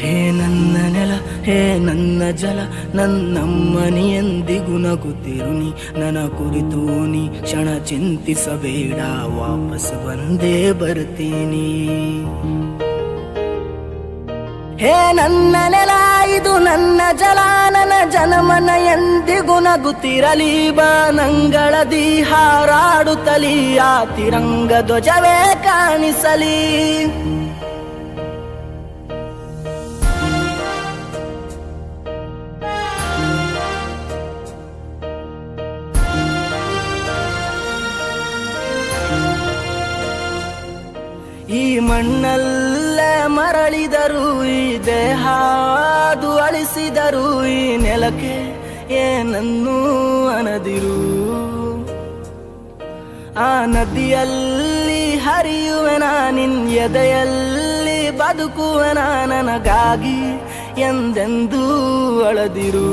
ಹೇ ನನ್ನ ನೆಲ, ಹೇ ನನ್ನ ಜಲ, ನನ್ನಮ್ಮನಿ ಎಂದಿಗೂ ನಗುತ್ತಿರುನಿ. ನನ್ನ ಕುರಿತು ನೀ ಕ್ಷಣ ಚಿಂತಿಸಬೇಡ, ವಾಪಸ್ ಬಂದೇ ಬರ್ತೀನಿ. ಹೇ ನನ್ನ ನೆಲ, ಇದು ನನ್ನ ಜಲ, ನನ್ನ ಜನಮನ ಎಂದಿಗೂ ನಗುತ್ತಿರಲಿ. ಬಾನಂಗಳದಿ ಹಾರಾಡುತ್ತಲಿ, ಆ ತಿರಂಗ ಧ್ವಜವೇ ಕಾಣಿಸಲಿ. ಈ ಮಣ್ಣಲ್ಲೇ ಮರಳಿದರು, ಈ ದೇಹಾದು ಅಳಿಸಿದರು, ಈ ನೆಲಕ್ಕೆ ಏನನ್ನೂ ಅನದಿರು. ಆ ನದಿಯಲ್ಲಿ ಹರಿಯುವೆನ, ನಿನ್ ಎದೆಯಲ್ಲಿ ಬದುಕುವೆನ, ನನಗಾಗಿ ಎಂದೆಂದೂ ಅಳದಿರು.